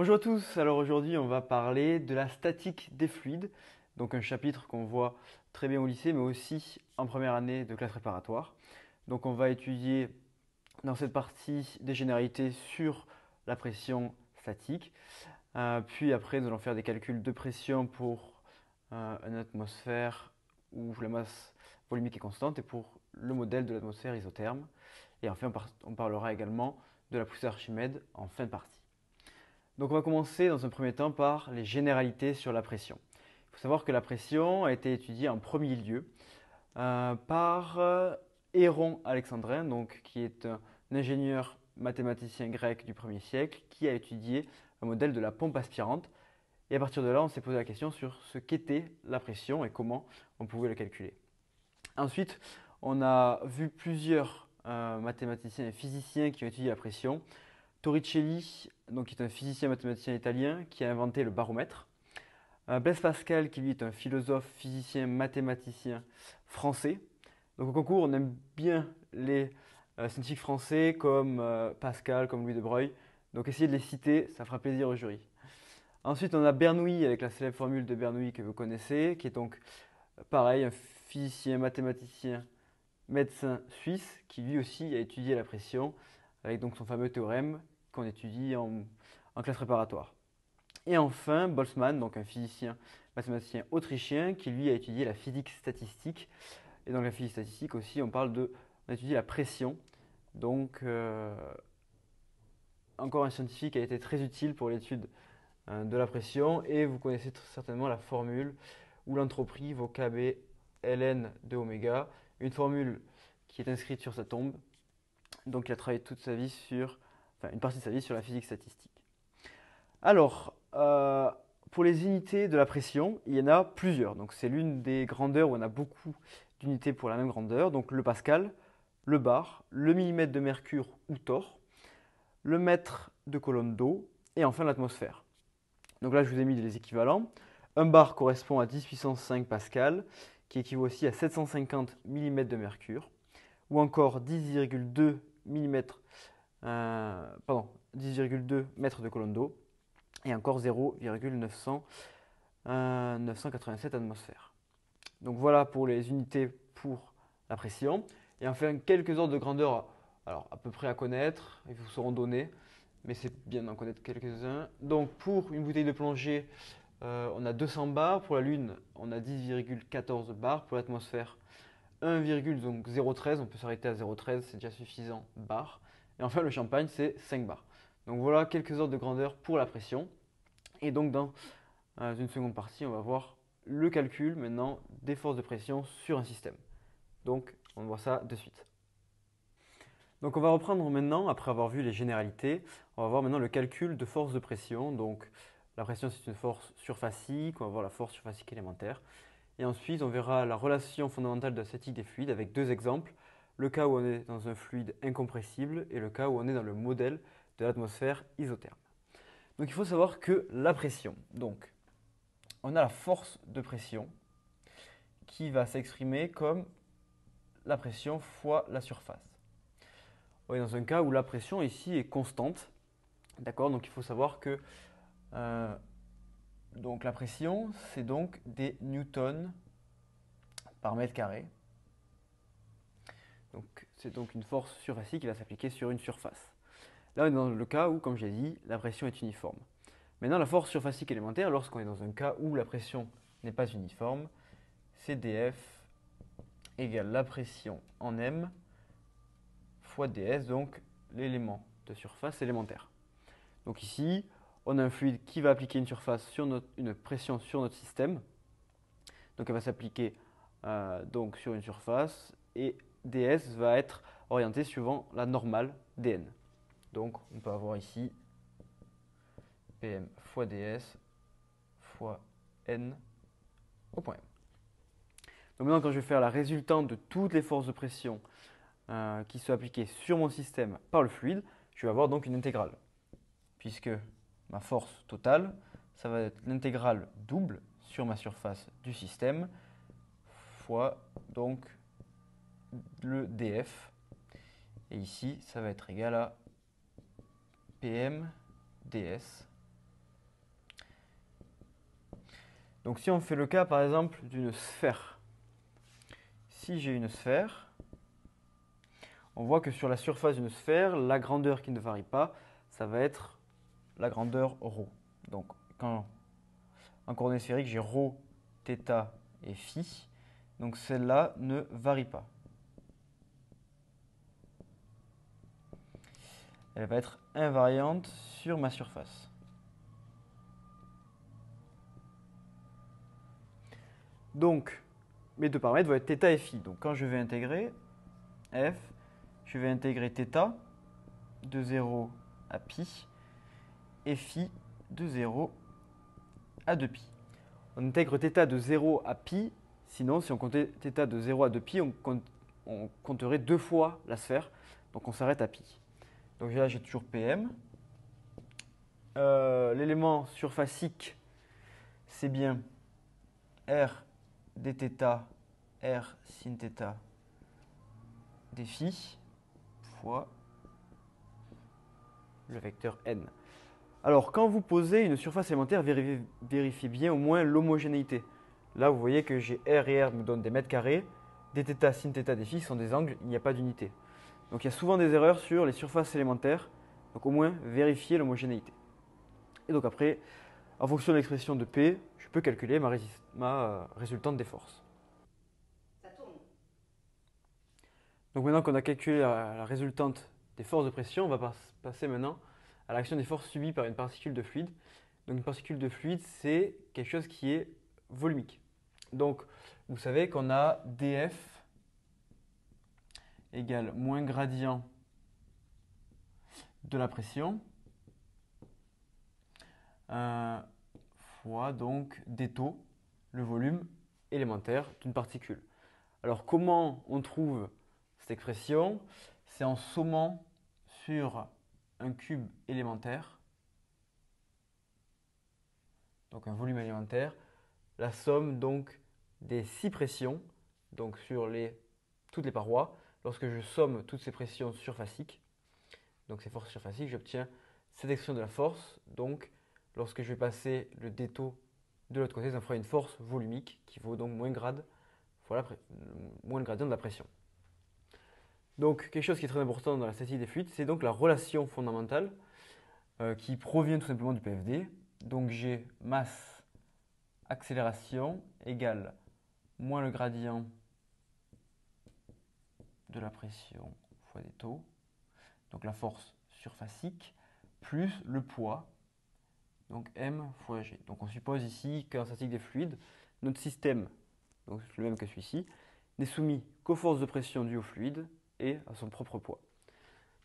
Bonjour à tous, alors aujourd'hui on va parler de la statique des fluides, donc un chapitre qu'on voit très bien au lycée mais aussi en première année de classe préparatoire. Donc on va étudier dans cette partie des généralités sur la pression statique, puis après nous allons faire des calculs de pression pour une atmosphère où la masse volumique est constante et pour le modèle de l'atmosphère isotherme. Et enfin on parlera également de la poussée Archimède en fin de partie. Donc on va commencer dans un premier temps par les généralités sur la pression. Il faut savoir que la pression a été étudiée en premier lieu par Héron Alexandrin, donc, qui est un ingénieur mathématicien grec du 1er siècle, qui a étudié un modèle de la pompe aspirante. Et à partir de là, on s'est posé la question sur ce qu'était la pression et comment on pouvait la calculer. Ensuite, on a vu plusieurs mathématiciens et physiciens qui ont étudié la pression. Torricelli, donc, qui est un physicien mathématicien italien, qui a inventé le baromètre. Blaise Pascal, qui lui est un philosophe, physicien, mathématicien français. Donc au concours, on aime bien les scientifiques français comme Pascal, comme Louis de Broglie. Donc essayez de les citer, ça fera plaisir au jury. Ensuite, on a Bernoulli avec la célèbre formule de Bernoulli que vous connaissez, qui est donc pareil, un physicien, mathématicien, médecin suisse, qui lui aussi a étudié la pression, avec donc son fameux théorème qu'on étudie en classe préparatoire. Et enfin, Boltzmann, donc un physicien mathématicien autrichien, qui lui a étudié la physique statistique. Et dans la physique statistique aussi, on étudie la pression. Donc, encore un scientifique qui a été très utile pour l'étude de la pression. Et vous connaissez certainement la formule où l'entropie vaut Kb ln de oméga. Une formule qui est inscrite sur sa tombe. Donc, il a travaillé toute sa vie une partie de sa vie sur la physique statistique. Alors, pour les unités de la pression, il y en a plusieurs. Donc, c'est l'une des grandeurs où on a beaucoup d'unités pour la même grandeur. Donc, le pascal, le bar, le millimètre de mercure ou torr, le mètre de colonne d'eau et enfin l'atmosphère. Donc là, je vous ai mis les équivalents. Un bar correspond à 10 puissance 5 pascal, qui équivaut aussi à 750 mm de mercure, ou encore 10,2 mm, 10,2 mètres de colonne d'eau, et encore 0,987 atmosphères. Donc voilà pour les unités pour la pression. Et enfin, quelques ordres de grandeur, alors à peu près à connaître, ils vous seront donnés, mais c'est bien d'en connaître quelques-uns. Donc pour une bouteille de plongée, on a 200 bars. Pour la Lune, on a 10,14 bars. Pour l'atmosphère, 1,013. On peut s'arrêter à 0,13, c'est déjà suffisant bars. Et enfin, le champagne, c'est 5 bars. Donc voilà quelques ordres de grandeur pour la pression. Et donc dans une seconde partie, on va voir le calcul maintenant des forces de pression sur un système. Donc on voit ça de suite. Donc on va reprendre maintenant, après avoir vu les généralités, on va voir maintenant le calcul de force de pression. Donc la pression c'est une force surfacique, on va voir la force surfacique élémentaire. Et ensuite on verra la relation fondamentale de la statique des fluides avec deux exemples. Le cas où on est dans un fluide incompressible et le cas où on est dans le modèle de l'atmosphère isotherme. Donc il faut savoir que la pression, donc on a la force de pression qui va s'exprimer comme la pression fois la surface. On est dans un cas où la pression ici est constante. D'accord. Donc il faut savoir que donc la pression, c'est donc des newtons par mètre carré. Donc c'est donc une force surfacique qui va s'appliquer sur une surface. Là, on est dans le cas où, comme j'ai dit, la pression est uniforme. Maintenant, la force surfacique élémentaire, lorsqu'on est dans un cas où la pression n'est pas uniforme, c'est dF égale la pression en M fois ds, donc l'élément de surface élémentaire. Donc ici, on a un fluide qui va appliquer une pression sur notre système. Donc elle va s'appliquer donc sur une surface et ds va être orienté suivant la normale dn. Donc on peut avoir ici Pm fois ds fois n au point M. Donc maintenant, quand je vais faire la résultante de toutes les forces de pression qui sont appliquées sur mon système par le fluide, je vais avoir donc une intégrale. Puisque ma force totale, ça va être l'intégrale double sur ma surface du système fois donc le df. Et ici, ça va être égal à Pm ds Donc si on fait le cas par exemple d'une sphère, si j'ai une sphère, on voit que sur la surface d'une sphère, la grandeur qui ne varie pas, ça va être la grandeur ρ. Donc quand en coordonnées sphériques, j'ai ρ, θ et φ, donc celle-là ne varie pas. Elle va être invariante sur ma surface. Donc, mes deux paramètres vont être θ et φ. Donc, quand je vais intégrer f, je vais intégrer θ de 0 à pi et φ de 0 à 2pi. On intègre θ de 0 à pi, sinon, si on comptait θ de 0 à 2pi, on compterait deux fois la sphère. Donc, on s'arrête à pi. Donc là, j'ai toujours Pm. L'élément surfacique, c'est bien R dθ, R sin θ dφ fois le vecteur n. Alors, quand vous posez une surface élémentaire, vérifiez bien au moins l'homogénéité. Là, vous voyez que j'ai R et R me donnent des mètres carrés. Dθ, sin θ, dφ sont des angles, il n'y a pas d'unité. Donc, il y a souvent des erreurs sur les surfaces élémentaires. Donc, au moins, vérifiez l'homogénéité. Et donc après, en fonction de l'expression de P, je peux calculer ma résultante des forces. Ça tourne. Donc maintenant qu'on a calculé la résultante des forces de pression, on va passer maintenant à l'action des forces subies par une particule de fluide. Donc une particule de fluide, c'est quelque chose qui est volumique. Donc vous savez qu'on a dF égale moins gradient de la pression fois donc d taux, le volume élémentaire d'une particule. Alors comment on trouve cette expression? C'est en sommant sur un cube élémentaire, donc un volume élémentaire, la somme donc des 6 pressions, donc sur toutes les parois. Lorsque je somme toutes ces pressions surfaciques, donc ces forces surfaciques, j'obtiens cette expression de la force. Donc lorsque je vais passer le d taux de l'autre côté, ça me fera une force volumique qui vaut donc moins le gradient de la pression. Donc quelque chose qui est très important dans la statistique des fluides, c'est donc la relation fondamentale qui provient tout simplement du PFD. Donc j'ai masse accélération égale moins le gradient de la pression fois des taux, donc la force surfacique, plus le poids, donc m fois g. Donc on suppose ici qu'en statistique des fluides, notre système, donc le même que celui-ci, n'est soumis qu'aux forces de pression dues au fluide et à son propre poids.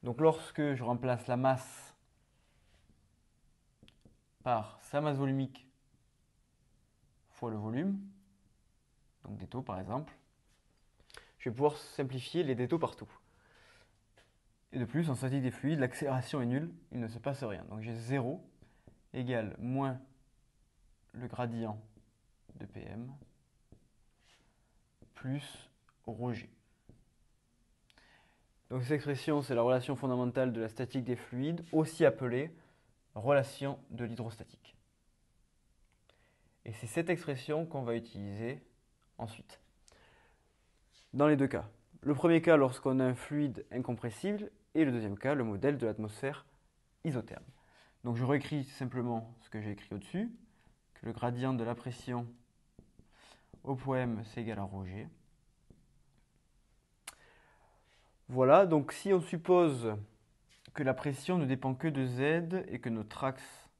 Donc lorsque je remplace la masse par sa masse volumique fois le volume, donc des taux par exemple, je vais pouvoir simplifier les d taux partout. Et de plus, en statistique des fluides, l'accélération est nulle, il ne se passe rien. Donc j'ai 0 égale moins le gradient de Pm plus ρg. Donc cette expression, c'est la relation fondamentale de la statique des fluides, aussi appelée relation de l'hydrostatique. Et c'est cette expression qu'on va utiliser ensuite. Dans les deux cas. Le premier cas, lorsqu'on a un fluide incompressible, et le deuxième cas, le modèle de l'atmosphère isotherme. Donc je réécris simplement ce que j'ai écrit au-dessus, que le gradient de la pression au point M, c'est égal à ρg. Voilà, donc si on suppose que la pression ne dépend que de Z et que notre axe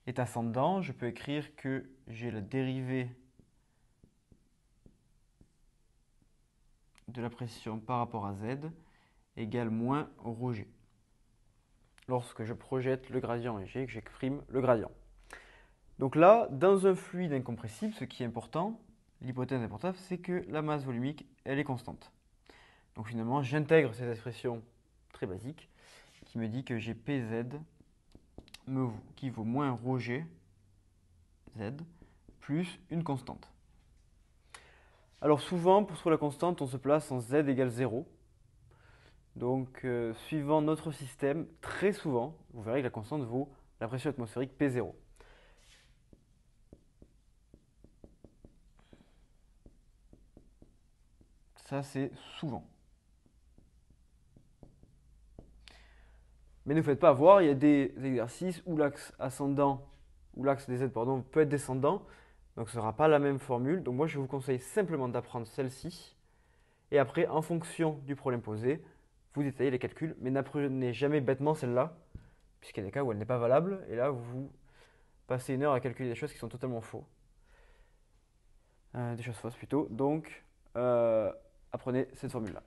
est ascendant, je peux écrire que j'ai la dérivée de la pression par rapport à Z égale moins ρg. Lorsque je projette le gradient et que j'exprime le gradient. Donc là, dans un fluide incompressible, ce qui est important, l'hypothèse importante, c'est que la masse volumique, elle est constante. Donc finalement, j'intègre cette expression très basique qui me dit que j'ai Pz qui vaut moins ρg Z plus une constante. Alors souvent, pour trouver la constante, on se place en Z égale 0. Donc suivant notre système, très souvent, vous verrez que la constante vaut la pression atmosphérique P0. Ça, c'est souvent. Mais ne vous faites pas avoir, il y a des exercices où l'axe ascendant, ou l'axe des z, pardon, peut être descendant. Donc ce ne sera pas la même formule. Donc moi, je vous conseille simplement d'apprendre celle-ci. Et après, en fonction du problème posé, vous détaillez les calculs. Mais n'apprenez jamais bêtement celle-là, puisqu'il y a des cas où elle n'est pas valable. Et là, vous passez une heure à calculer des choses qui sont totalement faux. Des choses fausses plutôt. Donc, apprenez cette formule-là.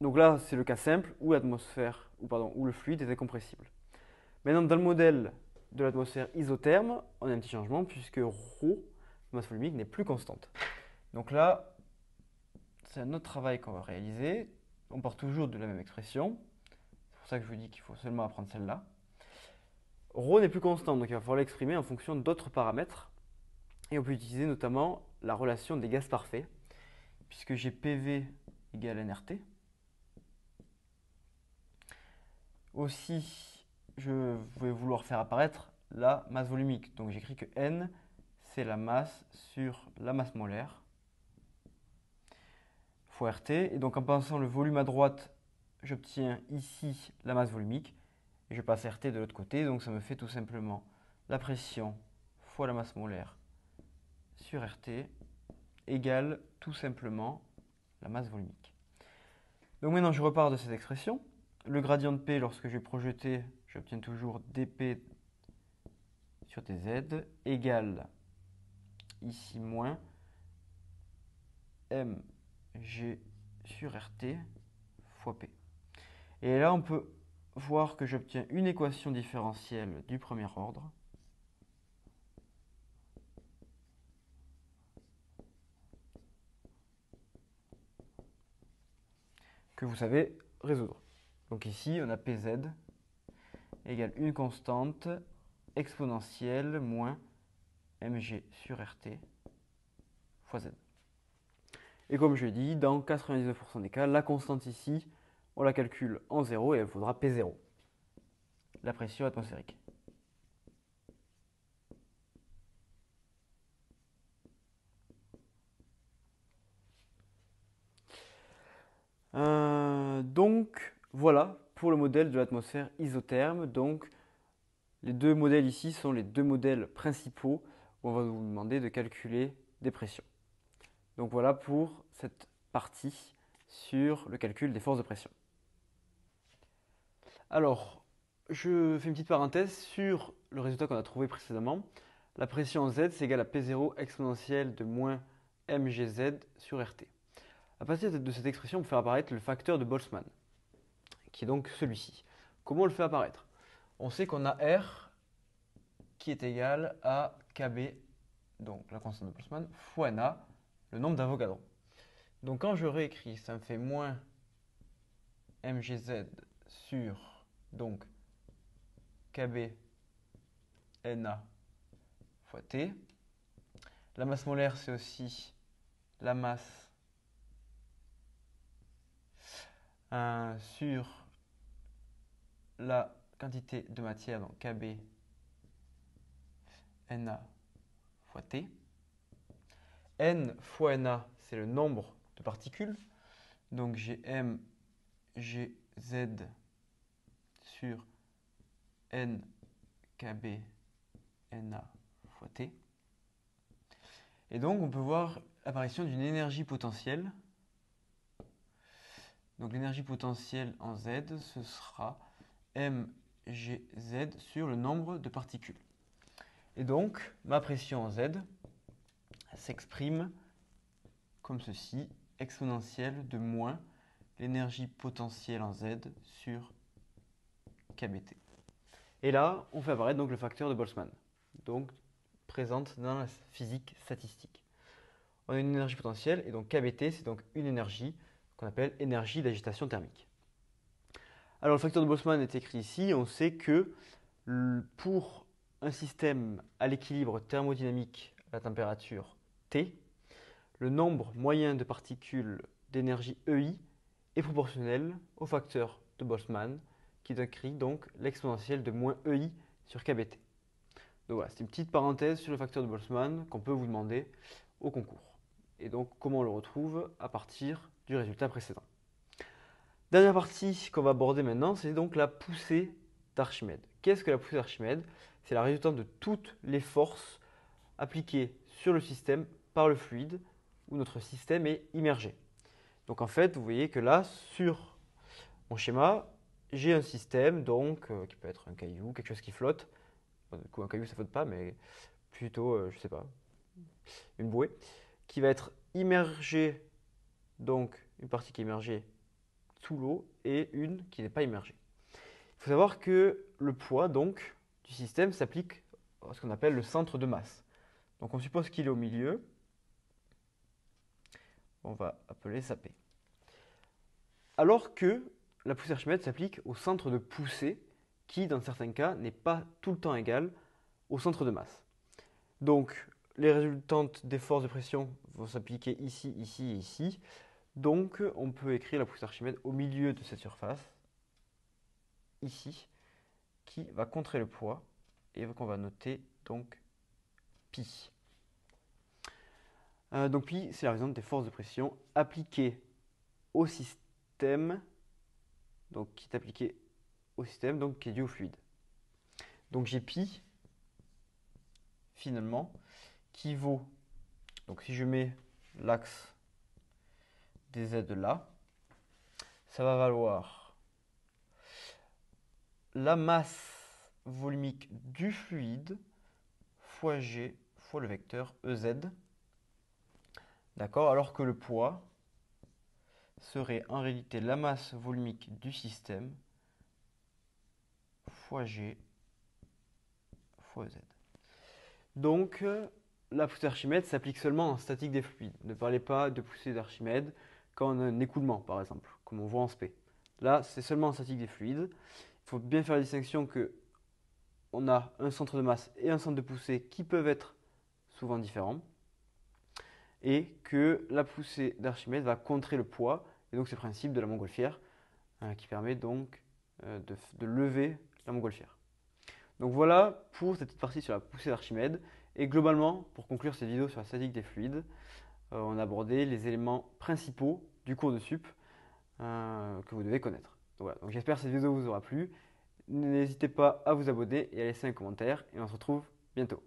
Donc là, c'est le cas simple où l'atmosphère, où le fluide est incompressible. Maintenant, dans le modèle de l'atmosphère isotherme, on a un petit changement puisque ρ, masse volumique, n'est plus constante. Donc là, c'est un autre travail qu'on va réaliser. On part toujours de la même expression. C'est pour ça que je vous dis qu'il faut seulement apprendre celle-là. Ρ n'est plus constant, donc il va falloir l'exprimer en fonction d'autres paramètres. Et on peut utiliser notamment la relation des gaz parfaits, puisque j'ai PV égale nRT. Aussi, je vais vouloir faire apparaître la masse volumique. Donc j'écris que N, c'est la masse sur la masse molaire fois RT. Et donc en passant le volume à droite, j'obtiens ici la masse volumique. Et je passe RT de l'autre côté. Donc ça me fait tout simplement la pression fois la masse molaire sur RT égale tout simplement la masse volumique. Donc maintenant je repars de cette expression. Le gradient de P, lorsque je vais projeter, j'obtiens toujours dP sur dz égale ici moins mg sur rt fois p. Et là, on peut voir que j'obtiens une équation différentielle du premier ordre que vous savez résoudre. Donc ici, on a pz égale une constante exponentielle moins mg sur rt fois z. Et comme je l'ai dit, dans 99% des cas, la constante ici, on la calcule en 0 et elle faudra P0, la pression atmosphérique. Donc voilà pour le modèle de l'atmosphère isotherme. Donc les deux modèles ici sont les deux modèles principaux où on va vous demander de calculer des pressions. Donc voilà pour cette partie sur le calcul des forces de pression. Alors, je fais une petite parenthèse sur le résultat qu'on a trouvé précédemment. La pression en Z, c'est égal à P0 exponentielle de moins mgz sur RT. À partir de cette expression, on peut faire apparaître le facteur de Boltzmann, qui est donc celui-ci. Comment on le fait apparaître? On sait qu'on a R qui est égal à KB, donc la constante de Boltzmann, fois Na, le nombre d'Avogadro. Donc quand je réécris, ça me fait moins mgz sur donc KB Na fois T. La masse molaire, c'est aussi la masse sur la quantité de matière, donc KB Na fois T. N fois Na, c'est le nombre de particules. Donc j'ai mgz sur N KB Na fois T. Et donc on peut voir l'apparition d'une énergie potentielle. Donc l'énergie potentielle en Z, ce sera mgz sur le nombre de particules. Et donc ma pression en Z s'exprime comme ceci, exponentielle de moins l'énergie potentielle en Z sur kBT. Et là, on fait apparaître donc le facteur de Boltzmann, donc présente dans la physique statistique. On a une énergie potentielle et donc kBT, c'est donc une énergie qu'on appelle énergie d'agitation thermique. Alors le facteur de Boltzmann est écrit ici. On sait que pour un système à l'équilibre thermodynamique à la température T, le nombre moyen de particules d'énergie EI est proportionnel au facteur de Boltzmann qui décrit donc l'exponentielle de moins EI sur kBT. Donc voilà, c'est une petite parenthèse sur le facteur de Boltzmann qu'on peut vous demander au concours. et donc comment on le retrouve à partir du résultat précédent. Dernière partie qu'on va aborder maintenant, c'est donc la poussée d'Archimède. Qu'est-ce que la poussée d'Archimède? C'est la résultante de toutes les forces appliquées sur le système par le fluide où notre système est immergé. Donc en fait, vous voyez que là, sur mon schéma, j'ai un système donc qui peut être un caillou, quelque chose qui flotte. Bon, du coup, un caillou ça flotte pas, mais plutôt, je sais pas, une bouée qui va être immergée, donc une partie qui est immergée sous l'eau et une qui n'est pas immergée. Il faut savoir que le poids donc du système s'applique à ce qu'on appelle le centre de masse. Donc on suppose qu'il est au milieu. On va appeler ça P. Alors que la poussée d'Archimède s'applique au centre de poussée qui, dans certains cas, n'est pas tout le temps égal au centre de masse. Donc, les résultantes des forces de pression vont s'appliquer ici, ici et ici. Donc, on peut écrire la poussée d'Archimède au milieu de cette surface, ici, qui va contrer le poids et qu'on va noter donc pi. Donc pi, c'est la résultante des forces de pression appliquées au système, donc qui est appliquée au système, donc qui est due au fluide. Donc j'ai pi, finalement, qui vaut, donc si je mets l'axe des z là, ça va valoir la masse volumique du fluide fois g fois le vecteur ez. D'accord? Alors que le poids serait en réalité la masse volumique du système fois g fois ez. Donc, la poussée d'Archimède s'applique seulement en statique des fluides. Ne parlez pas de poussée d'Archimède quand on a un écoulement, par exemple, comme on voit en spé. Là, c'est seulement en statique des fluides. Il faut bien faire la distinction que on a un centre de masse et un centre de poussée qui peuvent être souvent différents, et que la poussée d'Archimède va contrer le poids, et donc c'est le principe de la montgolfière qui permet donc de lever la montgolfière. Donc voilà pour cette petite partie sur la poussée d'Archimède. Et globalement, pour conclure cette vidéo sur la statique des fluides, on a abordé les éléments principaux du cours de sup que vous devez connaître. Donc voilà. Donc j'espère que cette vidéo vous aura plu. N'hésitez pas à vous abonner et à laisser un commentaire. Et on se retrouve bientôt.